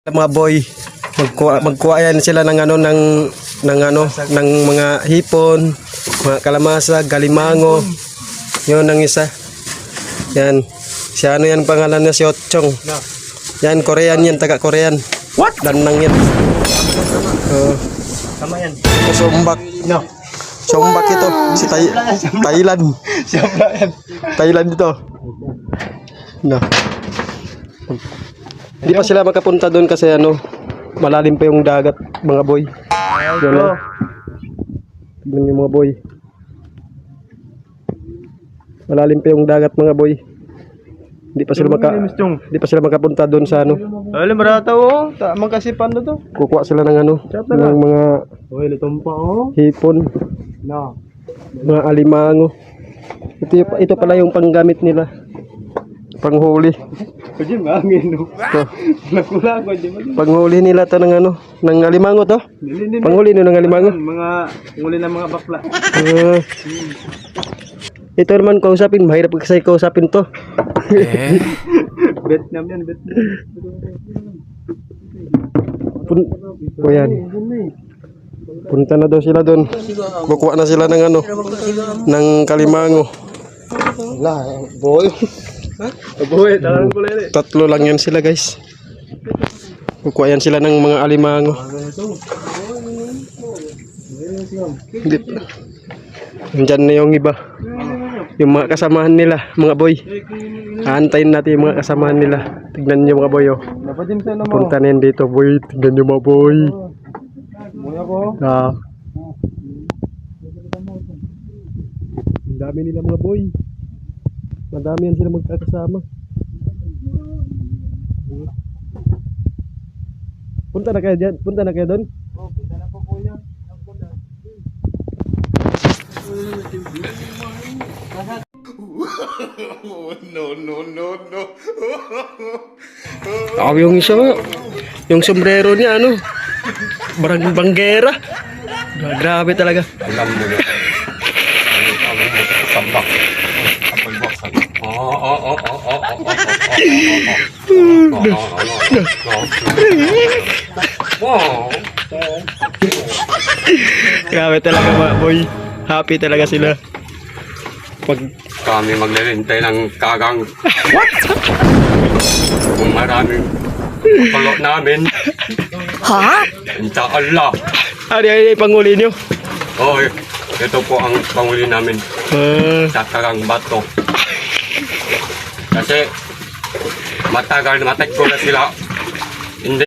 Mga boy, magkuha yan sila ng ng mga hipon, mga kalamasa, galimango. Yun ang isa. Yan. Si ano yan pangalan niya, si Otchong. Yan, Korean yan, taga Korean. What? Danang yan. Tama yan. Sumbak. No. Sumbak ito. Si Thailand. Siyempre yan. Thailand ito. No. Hindi pa sila makapunta doon kasi malalim pa yung dagat, mga boy. Yan. Tignan yung mga boy. Malalim pa yung dagat, mga boy. Hindi pa sila makapunta doon sa Alam marata oh. Tamang kasipan na to. Kukuha sila ng ng mga Oy, litong pa oh. hipon, No. mga alimango. Ito pala yung panggamit nila. Panghuli. Kasi mangin no. Nakula ko di mo. Panghuli nila to ng alimango to. Panghuli nila ng alimango. Mga nguli ng mga bakla. Ito naman kausapin, mahirap kasi kausapin to. Vietnam yan, Vietnam. Yan. Punta na daw sila doon. Kukuha na sila ng ng kalimango. Wala, boy. Boy, talang ko lele. Tatlo lang yan sila, guys. Kukuha yan sila ng mga alimango. Hindi. Nandyan na yung iba. Yung mga kasamahan nila, mga boy. Aantayin natin yung mga kasamahan nila. Tignan nyo mga boy, oh. Punta na yan dito, boy. Tignan nyo mga boy. Ang dami nila mga boy. Madami yan sila magkakasama. Punta na kayo dyan? Punta na kayo doon? Oh, punta na po kuya. Yung isa, yung sombrero niya, barang banggera. Grabe talaga. Alam mo na. Sabak. Grabe talaga mga boy. Happy talaga sila. Pag Kami maglilintay ng kagang. What? Kung maraming kulo namin. ha? Inshallah. Ay, panghuli nyo. Oh, ito po ang panguli namin. Sa kagang bato. Kasi matagal na matik ko na sila.